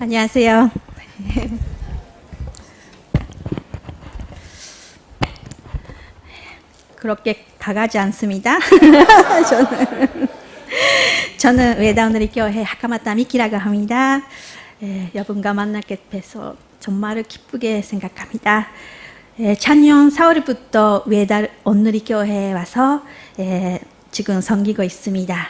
안녕하세요. 그렇게 강하지 않습니다. 저는 외다운리교회 하카마타 미키라고 합니다. 여러분과 만나게 돼서 정말 기쁘게 생각합니다. 작년 4월부터 외다운리교회에 와서 지금 섬기고 있습니다.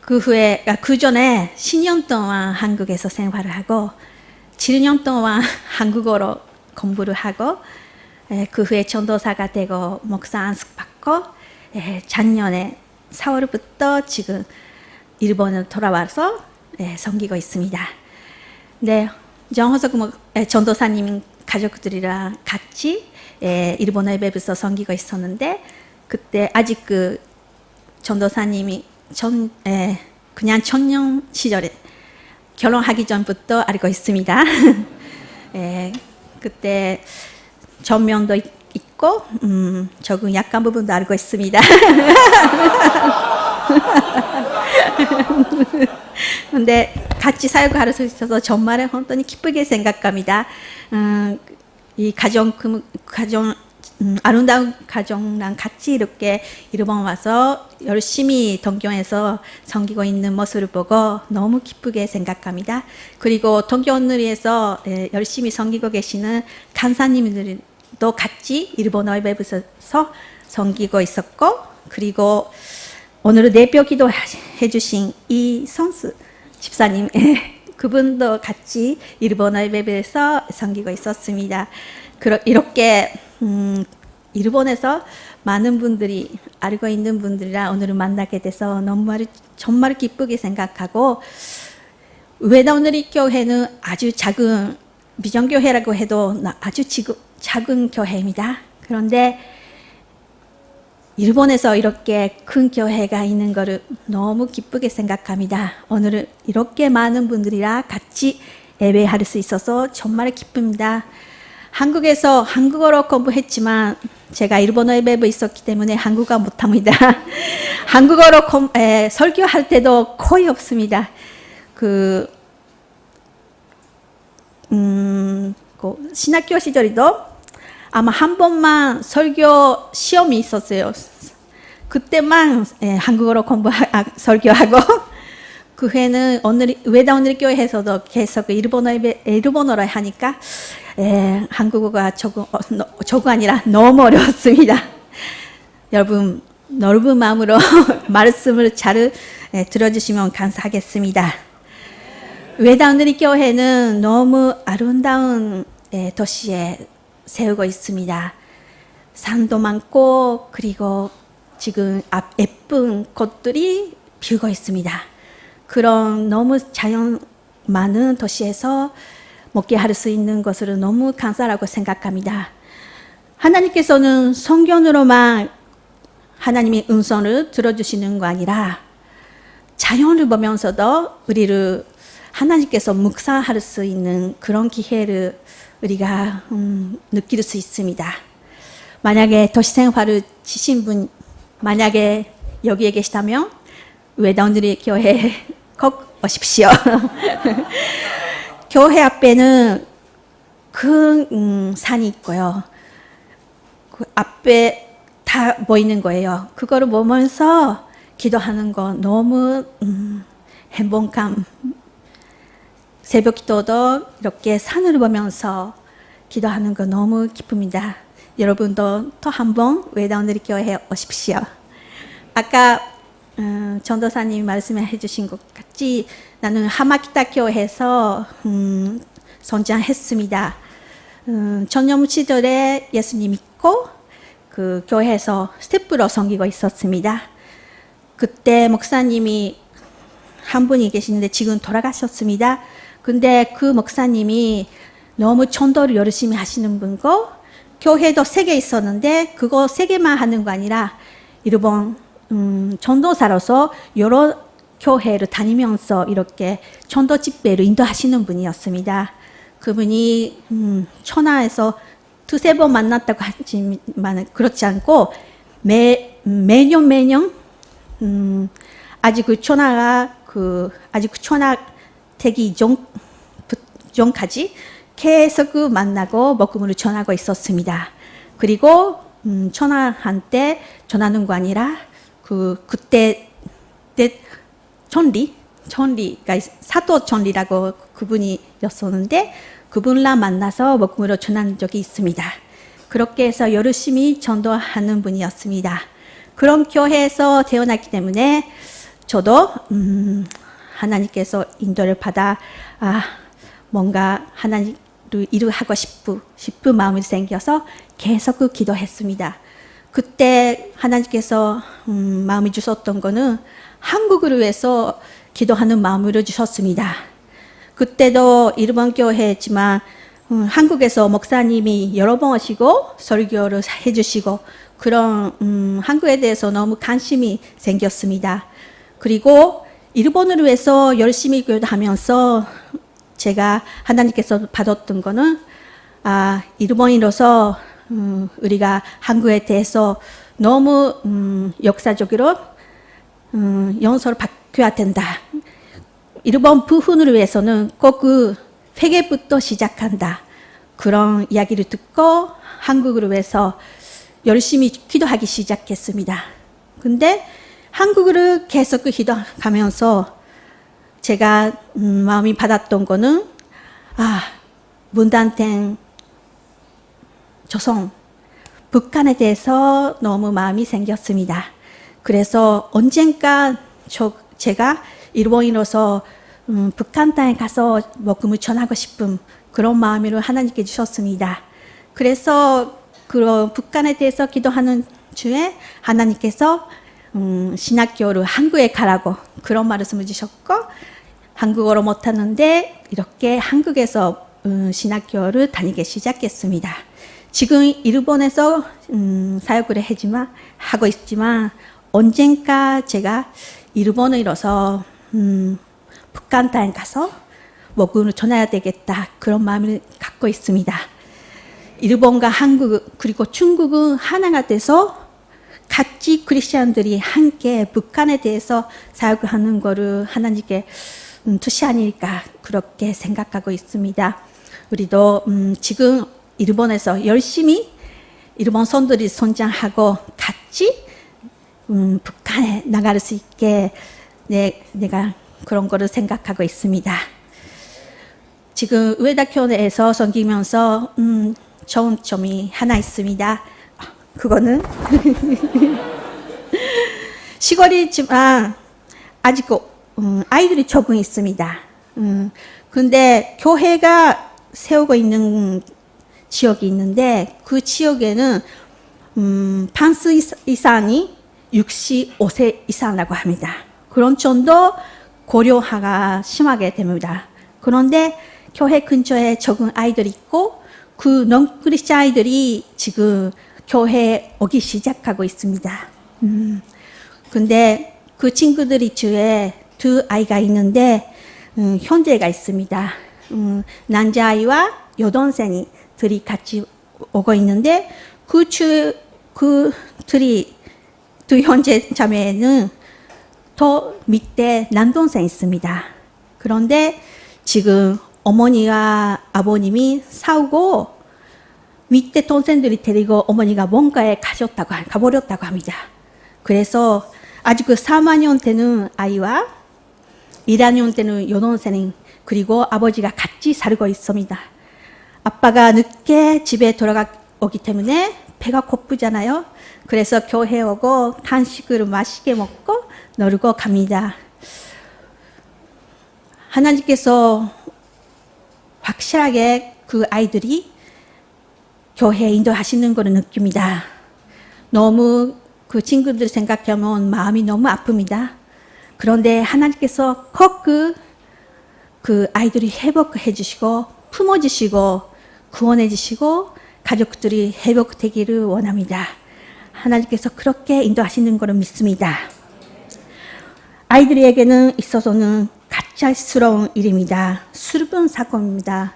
그 전에 10년 동안 한국에서 생활을 하고 7년 동안 한국어로 공부를 하고 그 후에 전도사가 되고 목사 안수받고 작년에 4월부터 지금 일본으로 돌아와서 섬기고 있습니다. 네, 정호석 전도사님 가족들이랑 같이 일본 예배부서 섬기고 있었는데 그때 아직 그 전도사님이 그냥 청년 시절에 결혼하기 전부터 알고 있습니다. 그때 전면도 있고 조금 약한 부분도 알고 있습니다. 근데 같이 사역할 수 있어서 정말本当に 기쁘게 생각합니다. 이 아름다운 가정랑 같이 이렇게 일본 와서 열심히 동경에서 섬기고 있는 모습을 보고 너무 기쁘게 생각합니다. 그리고 동경원리에서 열심히 섬기고 계시는 간사님들도 같이 일본어 예배부서 섬기고 있었고, 그리고 오늘 대표 기도 해주신 이성수 집사님 그분도 같이 일본어 예배에서 섬기고 있었습니다. 이렇게 일본에서 많은 분들이 알고 있는 분들이랑 오늘 만나게 돼서 정말 기쁘게 생각하고, 외다운리 교회는 아주 작은 비전교회라고 해도 아주 작은 교회입니다. 그런데 일본에서 이렇게 큰 교회가 있는 것을 너무 기쁘게 생각합니다. 오늘 이렇게 많은 분들이랑 같이 예배할 수 있어서 정말 기쁩니다. 한국에서 한국어로 공부했지만 제가 일본어 예배부 있었기 때문에 한국어 못합니다. 한국어로 설교할 때도 거의 없습니다. 신학교 시절에도 아마 한 번만 설교 시험이 있었어요. 그때만 한국어로 설교하고 그 후에는 외다운리 교회에서도 계속 일본어로 하니까 한국어가 조금 아니라 너무 어려웠습니다. 여러분 넓은 마음으로 말씀을 잘 들어주시면 감사하겠습니다. 외다운리 교회는 너무 아름다운 도시에 세우고 있습니다. 산도 많고 그리고 지금 예쁜 꽃들이 피우고 있습니다. 그런 너무 자연 많은 도시에서 목회할 수 있는 것을 너무 감사하고 생각합니다. 하나님께서는 성경으로만 하나님의 음성을 들어주시는 거 아니라 자연을 보면서도 우리를 하나님께서 묵상할 수 있는 그런 기회를 우리가 느낄 수 있습니다. 만약에 도시생활을 지신 분 만약에 여기에 계시다면 외다운리 교회에 꼭 오십시오. 교회 앞에는 큰 산이 있고요. 그 앞에 다 보이는 거예요. 그거를 보면서 기도하는 거 너무 행복감. 새벽 기도도 이렇게 산을 보면서 기도하는 거 너무 기쁩니다. 여러분도 또 한 번 외다운리 교회에 오십시오. 아까 전도사님이 말씀해 주신 것 같이 나는 하마키타 교회에서 성장했습니다. 전염 시절에 예수님 믿고 그 교회에서 스태프로 섬기고 있었습니다. 그때 목사님이 한 분이 계시는데 지금 돌아가셨습니다. 근데 그 목사님이 너무 전도를 열심히 하시는 분이고 교회도 3개 있었는데 그거 3개만 하는 거 아니라 일본 전도사로서 여러 교회를 다니면서 이렇게 전도 집회를 인도하시는 분이었습니다. 그분이 천하에서 2-3번 만났다고 하지만 그렇지 않고 매년 아직 그 천하 되기 전까지 계속 만나고 먹음으로 전하고 있었습니다. 그리고 전화한테 전하는 거 아니라 그때 전리가 사도 전리라고 그분이었었는데 그분랑 만나서 먹음으로 전한 적이 있습니다. 그렇게 해서 열심히 전도하는 분이었습니다. 그런 교회에서 태어났기 때문에 저도 하나님께서 인도를 받아 뭔가 하나님을 일하고 싶은 마음이 생겨서 계속 기도했습니다. 그때 하나님께서 마음이 주셨던 거는 한국을 위해서 기도하는 마음으로 주셨습니다. 그때도 일본 교회지만 한국에서 목사님이 여러 번 오시고 설교를 해주시고 그런 한국에 대해서 너무 관심이 생겼습니다. 그리고 일본을 위해서 열심히 기도하면서 제가 하나님께서 받았던 거는 일본인으로서 우리가 한국에 대해서 너무 역사적으로 연서를 바뀌어야 된다. 일본 부흥을 위해서는 꼭 회개부터 시작한다. 그런 이야기를 듣고 한국을 위해서 열심히 기도하기 시작했습니다. 근데 한국을 계속 기도하면서 제가 마음이 받았던 거는 문단탱 조선 북한에 대해서 너무 마음이 생겼습니다. 그래서 언젠가 제가 일본인으로서 북한 땅에 가서 복음을 전하고 싶은 그런 마음으로 하나님께 주셨습니다. 그래서 그런 북한에 대해서 기도하는 주에 하나님께서 신학교를 한국에 가라고 그런 말씀을 주셨고 한국어를 못하는데 이렇게 한국에서 신학교를 다니기 시작했습니다. 지금 일본에서 사역을 하고 있지만 언젠가 제가 일본어로서 북한 땅에 가서 복음을 전해야 되겠다 그런 마음을 갖고 있습니다. 일본과 한국 그리고 중국은 하나가 돼서 같이 크리스천들이 함께 북한에 대해서 사역을 하는 것을 하나님께 뜻이 아닐까 그렇게 생각하고 있습니다. 우리도 지금 일본에서 열심히 일본 선들이 성장하고 같이 북한에 나갈 수 있게 내가 그런 거를 생각하고 있습니다. 지금 우에다 교내에서 섬기면서 좋은 점이 하나 있습니다. 그거는 시골이지만 아직 아이들이 조금 있습니다. 근데 교회가 세우고 있는 지역이 있는데 그 지역에는 반수 이상이 65세 이상이라고 합니다. 그런 정도 고령화가 심하게 됩니다. 그런데 교회 근처에 적은 아이들이 있고 그 non-크리스찬 아이들이 지금 교회에 오기 시작하고 있습니다. 근데 그 친구들이 주에 두 아이가 있는데 형제가 있습니다. 남자아이와 여동생이 둘이 같이 오고 있는데 그 둘이 두 형제 자매는 더 밑에 남동생이 있습니다. 그런데 지금 어머니와 아버님이 싸우고 밑에 동생들이 데리고 어머니가 뭔가에 가버렸다고 합니다. 그래서 아직 3학년 때는 아이와 1학년 때는 여동생 그리고 아버지가 같이 살고 있습니다. 아빠가 늦게 집에 돌아오기 때문에 배가 고프잖아요. 그래서 교회 오고 간식을 맛있게 먹고 놀고 갑니다. 하나님께서 확실하게 그 아이들이 교회에 인도하시는 것을 느낍니다. 너무 그 친구들 생각하면 마음이 너무 아픕니다. 그런데 하나님께서 꼭 그 아이들이 회복해 주시고 품어주시고 구원해 주시고 가족들이 회복되기를 원합니다. 하나님께서 그렇게 인도하시는 것을 믿습니다. 아이들에게는 있어서는 가짜스러운 일입니다. 슬픈 사건입니다.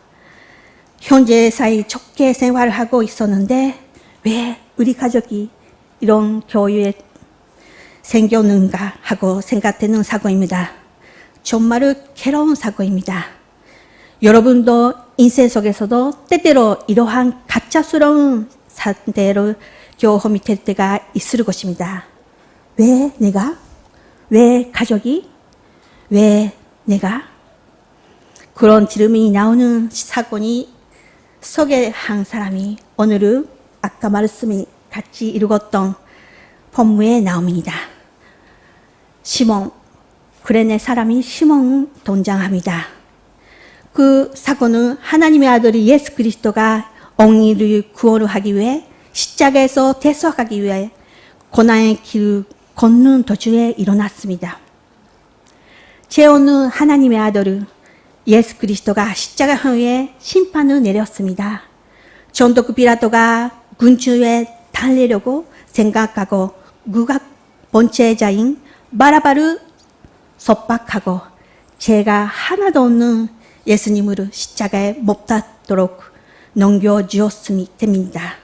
현재 사이 좋게 생활을 하고 있었는데 왜 우리 가족이 이런 교회에 생겼는가 하고 생각되는 사건입니다. 정말 괴로운 사고입니다. 여러분도 인생 속에서도 때때로 이러한 가짜스러운 상태로 경험이 될 때가 있을 것입니다. 왜 내가? 왜 가족이? 왜 내가? 그런 질문이 나오는 사건이 소개한 사람이 오늘은 아까 말씀이 같이 읽었던 본문에 나옵니다. 시몬, 구레네 사람이 시몬 등장합니다. 그 사건은 하나님의 아들 예수 그리스도가 엉이를 구원하기 위해 십자가에서 대속하기 위해 고난의 길을 걷는 도중에 일어났습니다. 죄 없는 하나님의 아들 예수 그리스도가 십자가형에 심판을 내렸습니다. 전도국 빌라도가 군주에 달래려고 생각하고 누각 번제자인 바라바를 속박하고 죄가 하나도 없는 예수님을 십자가에 못 닿도록 넘겨주었습니다.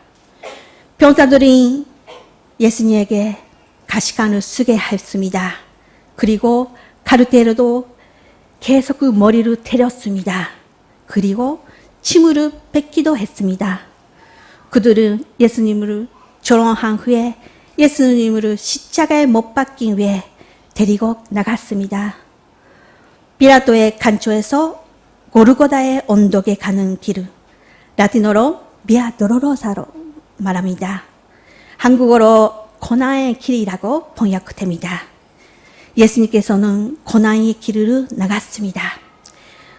병사들이 예수님에게 가시관을 쓰게 했습니다. 그리고 가르테로도 계속 그 머리를 때렸습니다. 그리고 침을 뱉기도 했습니다. 그들은 예수님을 조롱한 후에 예수님을 십자가에 못 박기 위해 데리고 나갔습니다. 빌라도의 간초에서 고르고다의 언덕에 가는 길을 라틴어로 비아 도로로사로 말합니다. 한국어로 고난의 길이라고 번역됩니다. 예수님께서는 고난의 길을 나갔습니다.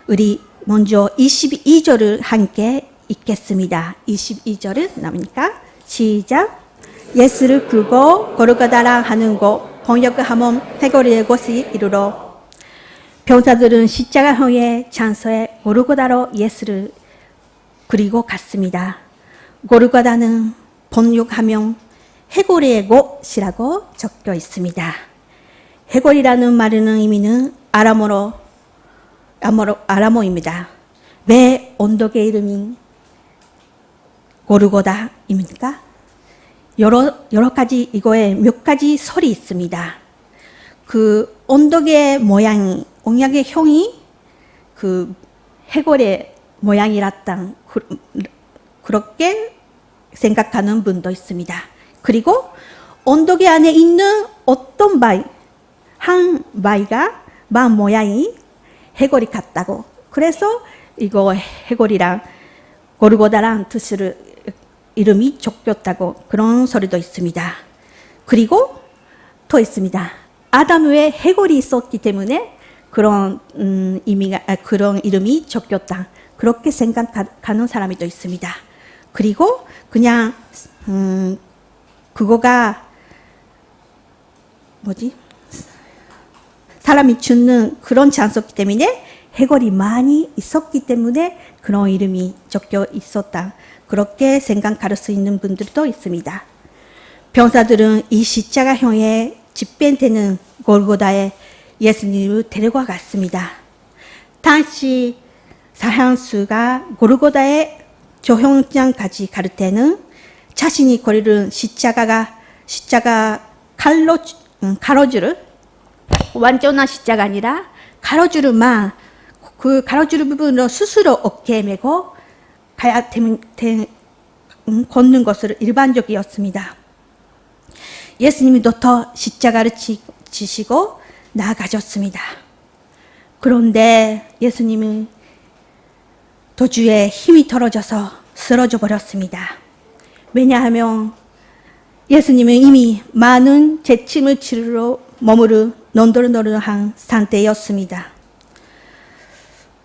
우리 먼저 22절을 함께 읽겠습니다. 22절은 나옵니까? 시작. 예수를 굴고 고르고다라 하는 곳 번역하면 해골의 곳이 이르러 병사들은 십자가형의 장소에 고르고다로 예수를 그리고 갔습니다. 고르고다는 번역하면 해골의 곳이라고 적혀 있습니다. 해골이라는 말의 의미는 아람어입니다. 왜 언덕의 이름이 고르고다입니까? 여러 가지 이거에 몇 가지 설이 있습니다. 그 언덕의 모양이 언약의 형이 그 해골의 모양이랐다 그렇게 생각하는 분도 있습니다. 그리고 언덕의 안에 있는 어떤 바위 한 바위가 바 모양이 해골이 같다고 그래서 이거 해골이랑 고르고다라는 뜻을 이름이 적혔다고 그런 소리도 있습니다. 그리고 또 있습니다. 아담 외에 해골이 있었기 때문에 그런 그런 이름이 적혔다. 그렇게 생각하는 사람이 또 있습니다. 그리고 그냥 그거가 사람이 죽는 그런 장소이기 때문에 해골이 많이 있었기 때문에 그런 이름이 적혀 있었다. 그렇게 생각할 수 있는 분들도 있습니다. 병사들은 이 십자가형에 집변되는 골고다에 예수님을 데리고 갔습니다. 당시 사형수가 골고다의 조형장까지 갈 때는 자신이 걸은 십자가 가로줄을 완전한 십자가 아니라 가로줄만 그 가로줄 부분으로 스스로 어깨에 메고 가야 걷는 것으로 일반적이었습니다. 예수님이 더 십자가를 지시고 나아가셨습니다. 그런데 예수님은 도주에 힘이 떨어져서 쓰러져 버렸습니다. 왜냐하면 예수님은 이미 많은 재침을 치르러 몸을 넌덜넌덜한 상태였습니다.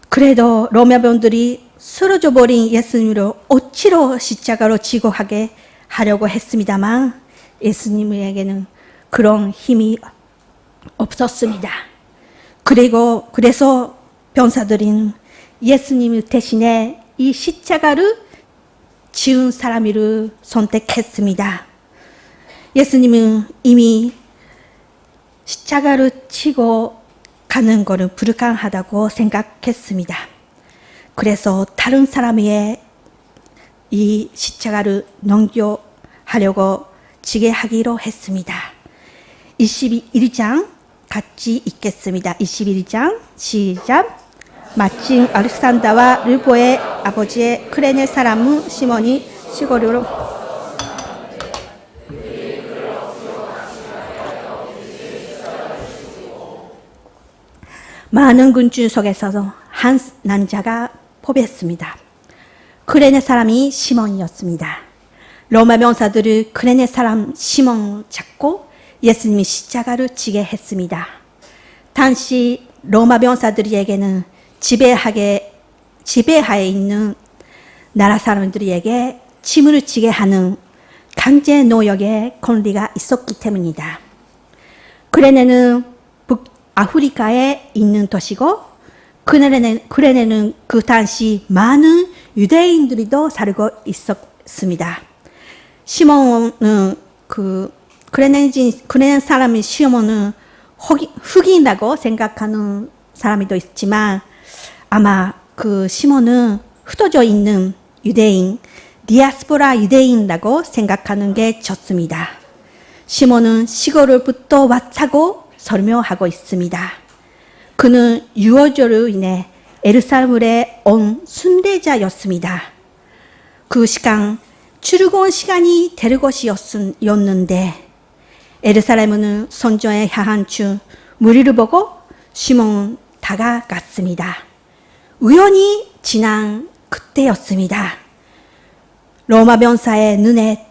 그래도 로마병들이 쓰러져 버린 예수님을 억지로 십자가로 지고 가게 하려고 했습니다만 예수님에게는 그런 힘이 없었습니다. 그래서 병사들은 예수님 대신에 이 십자가를 지은 사람을 선택했습니다. 예수님은 이미 십자가를 치고 가는 것은 불가능하다고 생각했습니다. 그래서 다른 사람에게 이 십자가를 넘겨하려고 지게 하기로 했습니다. 21장 같이 읽겠습니다. 21장 시작. 마침 알렉산더와 르포의 아버지의 크레네 사람은 시몬이 시골으로 많은 군중 속에서도 한 남자가 포비했습니다. 크레네 사람이 시몬이었습니다. 로마 병사들이 크레네 사람 시몬을 잡고 예수님이 십자가를 지게 했습니다. 당시 로마 병사들에게는 지배하에 있는 나라 사람들에게 침을 지게 하는 강제 노역의 권리가 있었기 때문이다. 크레네는 북아프리카에 있는 도시고 크레네는 그 당시 많은 유대인들도 살고 있었습니다. 시몬은 크레네 사람이 시몬은 흑인이라고 생각하는 사람도 있지만 아마 그 시몬은 흩어져 있는 유대인, 디아스포라 유대인이라고 생각하는 게 좋습니다. 시몬은 시골로부터 왔다고 설명하고 있습니다. 그는 유월절로 인해 예루살렘에 온 순례자였습니다. 그 시간 출근 시간이 될 것이었는데 예루살렘은 성전에 향한 중 무리를 보고 시몬은 다가갔습니다. 우연히 지난 그때였습니다. 로마 병사의 눈에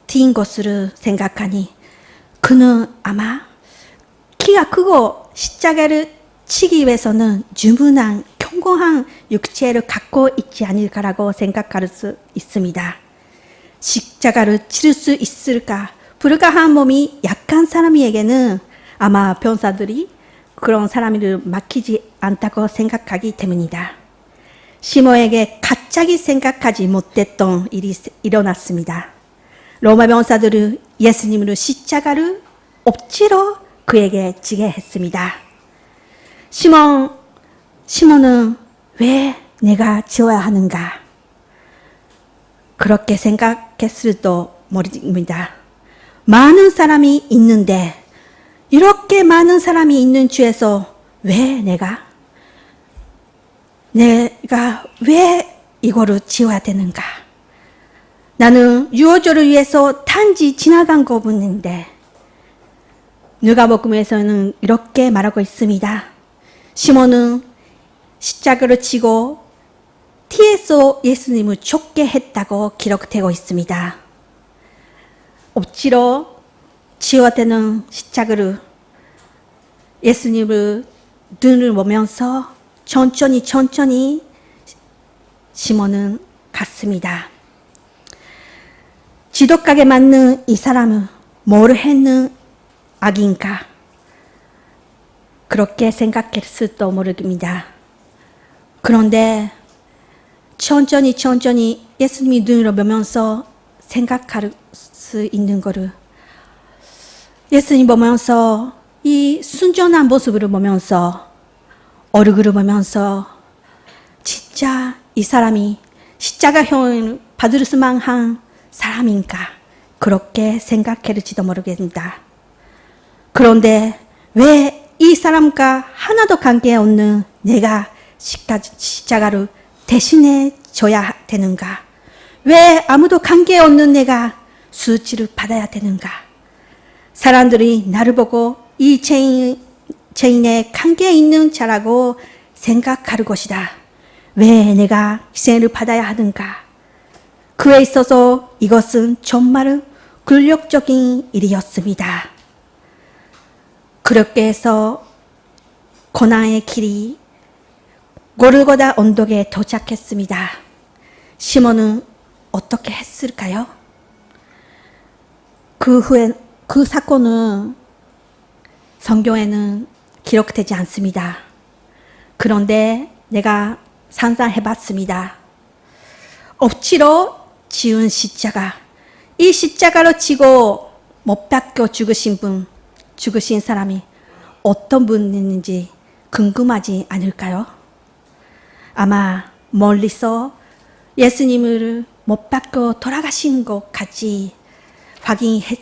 띈 것을 생각하니 그는 아마 키가 크고 십자가를 치기 위해서는 충분한 견고한 육체를 갖고 있지 않을까라고 생각할 수 있습니다. 십자가를 치를 수 있을까? 불가한 몸이 약한 사람에게는 아마 병사들이 그런 사람을 맡기지 않다고 생각하기 때문이다. 시몬에게 갑자기 생각하지 못했던 일이 일어났습니다. 로마 병사들은 예수님을 십자가를 억지로 그에게 지게 했습니다. 시몬은 왜 내가 지어야 하는가? 그렇게 생각했을지도 모릅니다. 많은 사람이 있는데 이렇게 많은 사람이 있는 주에서 왜 내가 왜 이거를 지어야 되는가? 나는 유월절을 위해서 단지 지나간 것뿐인데 누가복음에서는 이렇게 말하고 있습니다. 시몬은 십자가를 치고 티에서 예수님을 쫓게 했다고 기록되고 있습니다. 억지로 지어되는 십자가를 예수님을 눈을 보면서 천천히 시몬은 갔습니다. 지독하게 맞는 이 사람은 뭘 했는 악인가? 그렇게 생각했을지도 모릅니다. 그런데 천천히 예수님이 눈을 보면서 생각할 수 있는 거를 예수님 보면서 이 순전한 모습을 보면서 얼굴을 보면서 진짜 이 사람이 십자가형을 받을 수만한 사람인가 그렇게 생각할지도 모르겠습니다. 그런데 왜 이 사람과 하나도 관계없는 내가 십자가를 대신해 줘야 되는가? 왜 아무도 관계없는 내가 수치를 받아야 되는가? 사람들이 나를 보고 이 죄인의 관계 있는 자라고 생각할 것이다. 왜 내가 희생을 받아야 하는가? 그에 있어서 이것은 정말 굴욕적인 일이었습니다. 그렇게 해서 고난의 길이 골고다 언덕에 도착했습니다. 시몬은 어떻게 했을까요? 그 후에 그 사건은 성경에는 기록되지 않습니다. 그런데 내가 상상해봤습니다. 억지로 지은 십자가, 이 십자가로 치고 못 박혀 죽으신 사람이 어떤 분인지 궁금하지 않을까요? 아마 멀리서 예수님을 못 박혀 돌아가신 것 같이 확인했을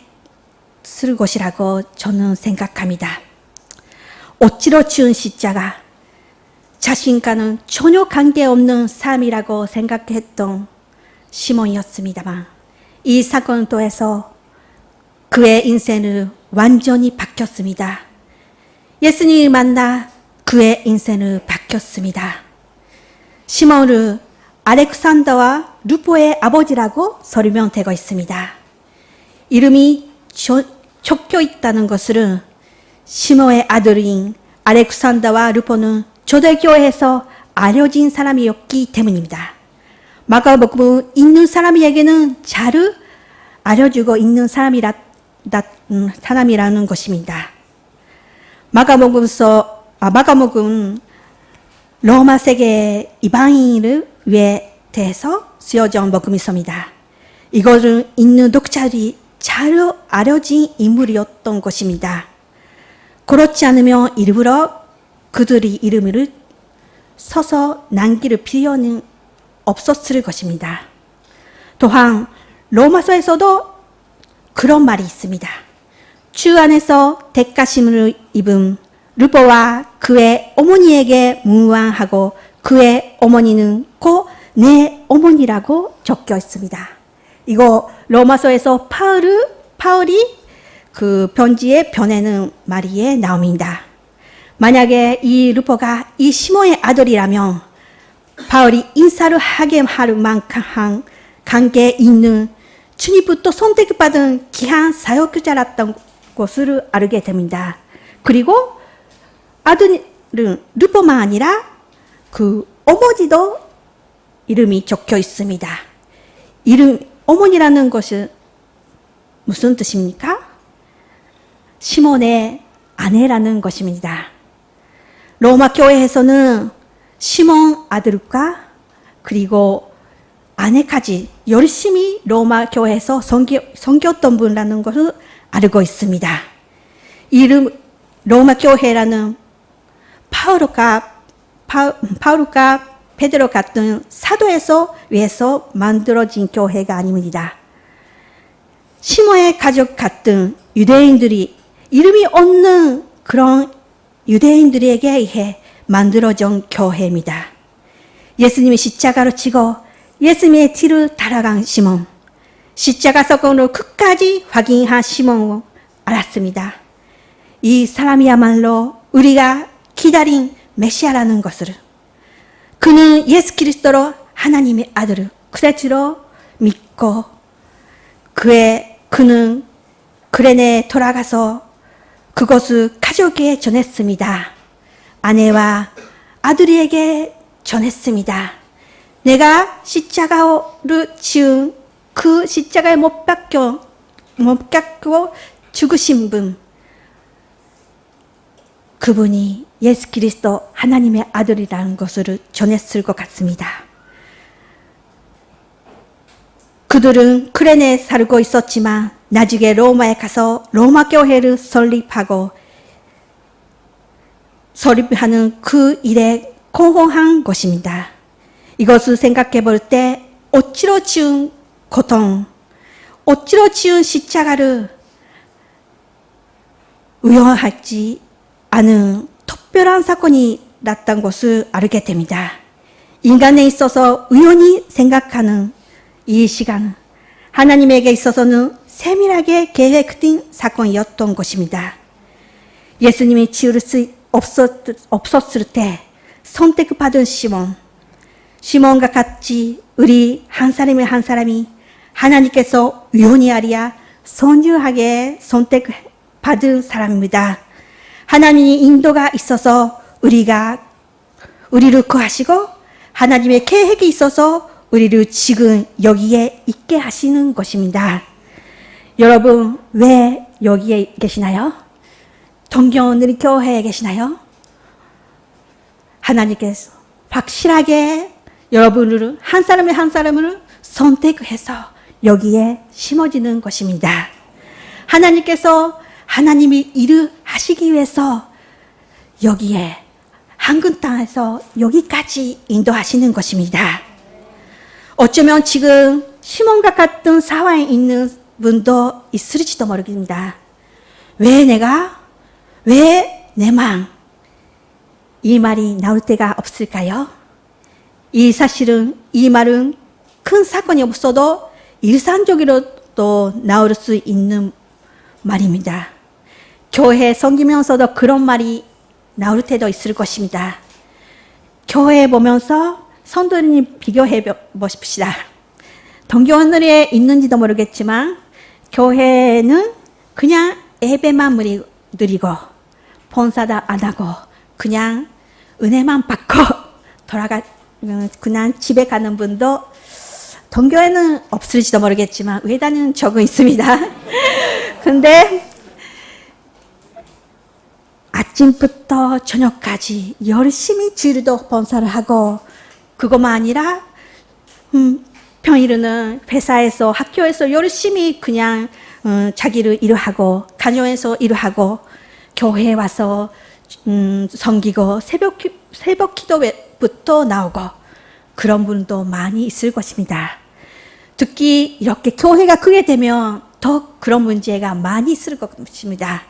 것이라고 저는 생각합니다. 억지로 지은 십자가, 자신과는 전혀 관계없는 삶이라고 생각했던 시몬이었습니다만 이 사건을 통해서 그의 인생은 완전히 바뀌었습니다. 예수님을 만나 그의 인생은 바뀌었습니다. 시몬은 알렉산더와 루포의 아버지라고 설명되고 있습니다. 이름이 적혀 있다는 것은 시몬의 아들인 알렉산더와 루포는 초대교회에서 알려진 사람이었기 때문입니다. 마가복음 읽는 사람에게는 잘 알려주고 있는 사람이라는 것입니다. 마가복음 로마 세계 이방인을 위해 대해서 쓰여진 복음서입니다. 이것을 읽는 독자들이 잘 알려진 인물이었던 것입니다. 그렇지 않으면 일부러 그들의 이름을 써서 남길 필요는 없었을 것입니다. 또한 로마서에서도 그런 말이 있습니다. 주 안에서 대가심을 입은 루포와 그의 어머니에게 문안하고 그의 어머니는 곧 내 어머니라고 적혀 있습니다. 이거 로마서에서 파울이 그 편지에 보내는 말이에 나옵니다. 만약에 이 루포가 이 시몬의 아들이라면 바울이 인사를 하게 할 만한 관계에 있는 주님부터 선택받은 귀한 사역자였던 것을 알게 됩니다. 그리고 아들은 루포만 아니라 그 어머니도 이름이 적혀 있습니다. 어머니라는 것은 무슨 뜻입니까? 시몬의 아내라는 것입니다. 로마 교회에서는 시몬 아들과 그리고 아내까지 열심히 로마 교회에서 섬겼던 분이라는 것을 알고 있습니다. 로마 교회라는 바울과 베드로 같은 사도에서 위해서 만들어진 교회가 아닙니다. 시몬의 가족 같은 유대인들이 이름이 없는 그런 유대인들에게 의해 만들어진 교회입니다. 예수님이 십자가를 지고 예수님의 뒤를 따라간 시몬, 십자가 사건으로 끝까지 확인한 시몬을 알았습니다. 이 사람이야말로 우리가 기다린 메시아라는 것을, 그는 예수 그리스도로 하나님의 아들을 그대로 믿고 그는 그레네에 돌아가서 그것을 가족에게 전했습니다. 아내와 아들에게 전했습니다. 내가 십자가를 지은 그 십자가에 못 박고 죽으신 분, 그분이 예수 그리스도 하나님의 아들이라는 것을 전했을 것 같습니다. 그들은 크레네에 살고 있었지만 나중에 로마에 가서 로마 교회를 설립하는 그 일에 공헌한 것입니다. 이것을 생각해 볼 때 억지로 지은 고통, 억지로 지은 십자가를 우연하지 않은 특별한 사건이 났던 것을 알게 됩니다. 인간에 있어서 우연히 생각하는 이 시간, 하나님에게 있어서는 세밀하게 계획된 사건이었던 것입니다. 예수님이 지을 수 없었을 때 선택받은 시몬과 같이 우리 한 사람이 하나님께서 우연히 아니라 선유하게 선택받은 사람입니다. 하나님의 인도가 있어서 우리를 구하시고 하나님의 계획이 있어서 우리를 지금 여기에 있게 하시는 것입니다. 여러분, 왜 여기에 계시나요? 동경늘 교회에 계시나요? 하나님께서 확실하게 여러분을 한 사람을 선택해서 여기에 심어지는 것입니다. 하나님께서 하나님이 일을 하시기 위해서 여기에 한국 땅에서 여기까지 인도하시는 것입니다. 어쩌면 지금 시몬과 같은 상황에 있는 분도 있을지도 모르겠습니다. 왜 내만 이 말이 나올 때가 없을까요? 이 말은 큰 사건이 없어도 일상적으로도 나올 수 있는 말입니다. 교회 섬기면서도 그런 말이 나올 때도 있을 것입니다. 교회 보면서 성도님 비교해 보십시다. 동교원에 있는지도 모르겠지만 교회는 그냥 예배만 드리고 본사도 안 하고 그냥 은혜만 받고 그냥 집에 가는 분도 동교회는 없을지도 모르겠지만 외단은 조금 있습니다. 근데 아침부터 저녁까지 열심히 주일도 본사를 하고 그것만 아니라 평일에는 회사에서 학교에서 열심히 그냥 자기를 일하고 가정에서 일하고 교회에 와서 섬기고 새벽 기도부터 나오고 그런 분도 많이 있을 것입니다. 특히 이렇게 교회가 크게 되면 더 그런 문제가 많이 있을 것입니다.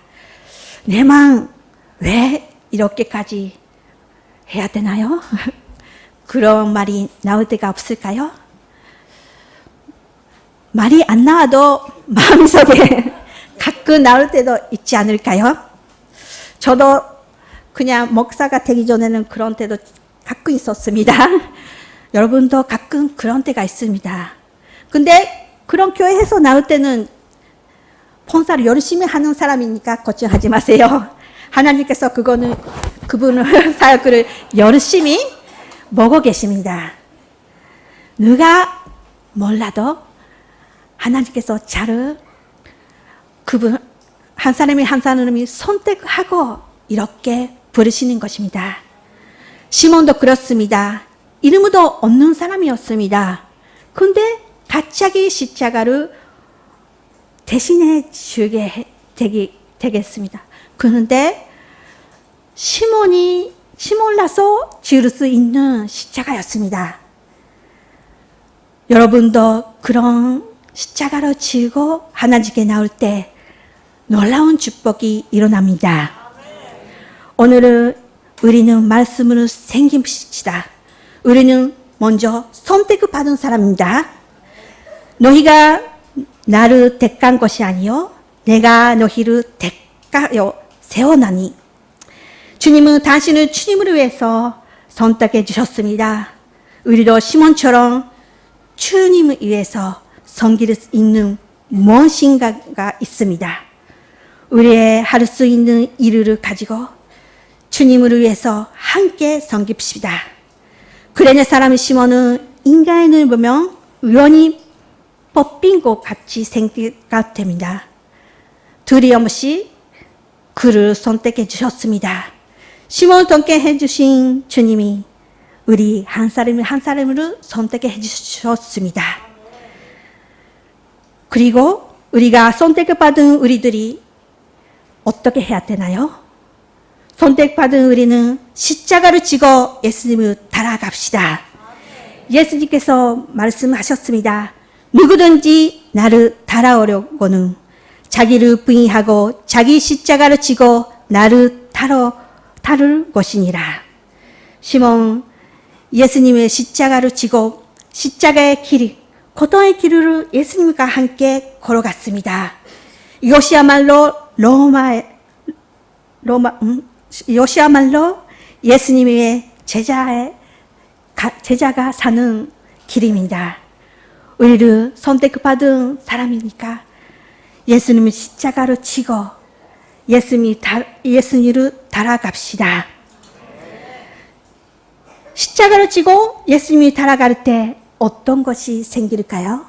내만 왜 이렇게까지 해야 되나요? 그런 말이 나올 때가 없을까요? 말이 안 나와도 마음속에 가끔 나올 때도 있지 않을까요? 저도 그냥 목사가 되기 전에는 그런 때도 가끔 있었습니다. 여러분도 가끔 그런 때가 있습니다. 근데 그런 교회에서 나올 때는 본사를 열심히 하는 사람이니까 걱정하지 마세요. 하나님께서 그분을 사역을 열심히 보고 계십니다. 누가 몰라도 하나님께서 그분 한 사람이 선택하고 이렇게 부르시는 것입니다. 시몬도 그렇습니다. 이름도 없는 사람이었습니다. 근데 갑자기 십자가를 대신해 주게 되겠습니다. 그런데 시몬라서 지을 수 있는 십자가였습니다. 여러분도 그런 십자가로 지고 하나님께 나올 때 놀라운 축복이 일어납니다. 오늘은 우리는 말씀으로 생깁시다. 우리는 먼저 선택받은 사람입니다. 너희가 나를 택한 것이 아니요 내가 너희를 택하여 세워나니 주님은 당신을 주님을 위해서 선택해 주셨습니다. 우리도 시몬처럼 주님을 위해서 섬길 수 있는 무엇인가가 있습니다. 우리의 할 수 있는 일을 가지고 주님을 위해서 함께 섬깁시다. 그레네 사람 시몬은 인간을 보면 우연히 뽑힌 것 같이 생각됩니다. 두려움없이 그를 선택해 주셨습니다. 시몬을 선택해 주신 주님이 우리 한 사람을 선택해 주셨습니다. 그리고 우리가 선택받은 우리들이 어떻게 해야 되나요? 선택받은 우리는 십자가를 지고 예수님을 따라갑시다. 예수님께서 말씀하셨습니다. 누구든지 나를 따라오려고는 자기를 부인하고 자기 십자가를 지고 나를 따를 것이니라. 시몬 예수님의 십자가를 지고 십자가의 길, 고통의 길을 예수님과 함께 걸어갔습니다. 이것이야말로 예수님의 제자가 사는 길입니다. 우리를 선택받은 사람이니까 예수님을 십자가로 치고 예수님을 따라갑시다. 십자가를 지고 예수님이 따라갈 때 어떤 것이 생길까요?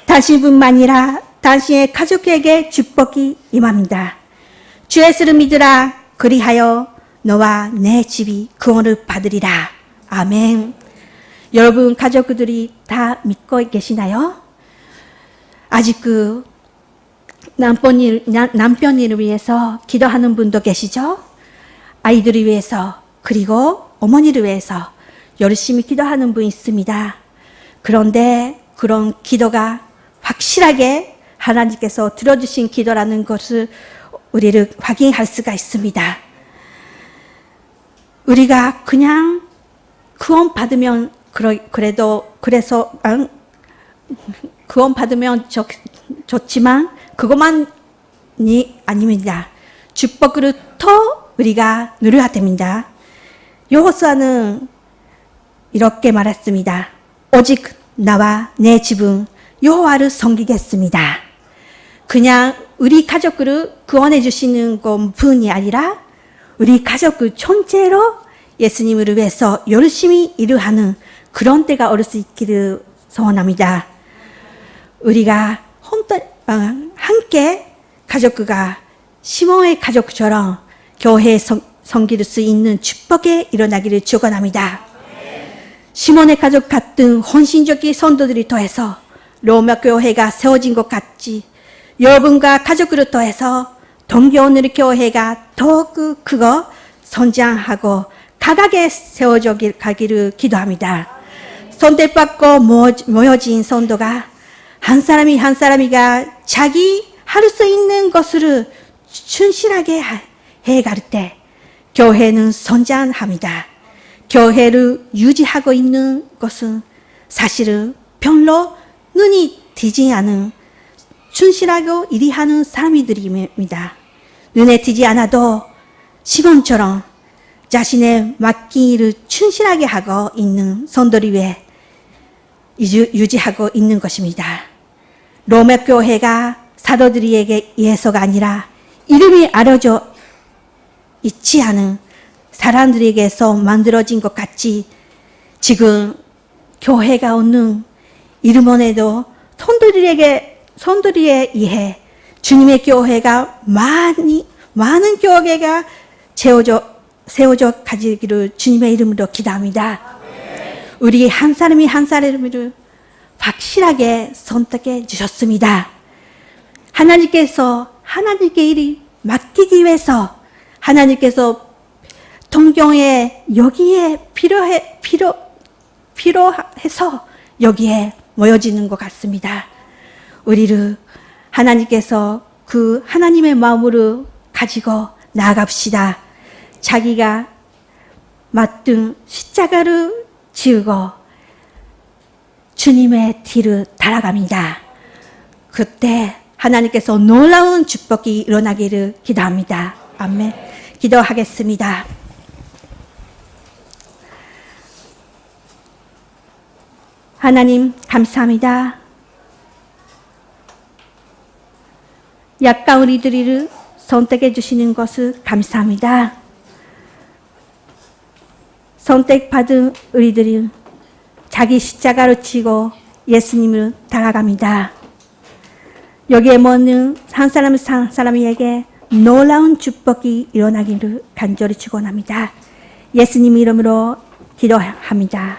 당신뿐만 아니라 당신의 가족에게 축복이 임합니다. 주 예수를 믿으라. 그리하여 너와 내 집이 구원을 받으리라. 아멘. 여러분 가족들이 다 믿고 계시나요? 아직 남편을 위해서 기도하는 분도 계시죠? 아이들을 위해서 그리고 어머니를 위해서 열심히 기도하는 분이 있습니다. 그런데 그런 기도가 확실하게 하나님께서 들어주신 기도라는 것을 우리를 확인할 수가 있습니다. 우리가 그냥 구원 받으면 구원 받으면 좋지만 그것만이 아닙니다. 축복을 더 우리가 누려야 됩니다. 여호수아는 이렇게 말했습니다. 오직 나와 내 집은 여호와를 섬기겠습니다. 그냥 우리 가족을 구원해 주시는 것뿐이 아니라 우리 가족을 전체로 예수님을 위해서 열심히 일하는 그런 때가 올 수 있기를 소원합니다. 우리가 함께 가족과 시몬의 가족처럼 교회에 섬길 수 있는 축복에 일어나기를 축원합니다. 시몬의 가족 같은 헌신적인 성도들이 더해서 로마 교회가 세워진 것 같이 여러분과 가족을 더해서 동교오늘 교회가 더욱 크고 성장하고 강하게 세워져 가기를 기도합니다. 선택받고 모여진 성도가 한 사람이 한 사람이가 자기 할 수 있는 것을 충실하게 해갈 때 교회는 성장합니다. 교회를 유지하고 있는 것은 사실은 별로 눈이 띄지 않은 충실하고 일하는 사람들입니다. 눈에 띄지 않아도 시몬처럼 자신의 맡긴 일을 충실하게 하고 있는 성도를 위해 유지하고 있는 것입니다. 로마 교회가 사도들에게 의해서가 아니라 이름이 알려져 있지 않은 사람들에게서 만들어진 것 같이 지금 교회가 없는 이름원에도 성도들에 의해 주님의 교회가 많은 교회가 세워져 가지기를 주님의 이름으로 기도합니다. 우리 한 사람이 한 사람을 확실하게 선택해 주셨습니다. 하나님께 일이 맡기기 위해서 하나님께서 동경에 여기에 필요해서 여기에 모여지는 것 같습니다. 우리를 하나님께서 그 하나님의 마음으로 가지고 나아갑시다. 자기가 맡은 십자가를 지우고 주님의 뒤를 따라갑니다. 그때 하나님께서 놀라운 축복이 일어나기를 기도합니다. 아멘. 기도하겠습니다. 하나님 감사합니다. 약간 우리들을 선택해 주시는 것을 감사합니다. 선택받은 우리들이 자기 십자가를 지고 예수님을 따라갑니다. 여기에 모는 한 사람에게 놀라운 축복이 일어나기를 간절히 축원합니다. 예수님 이름으로 기도합니다.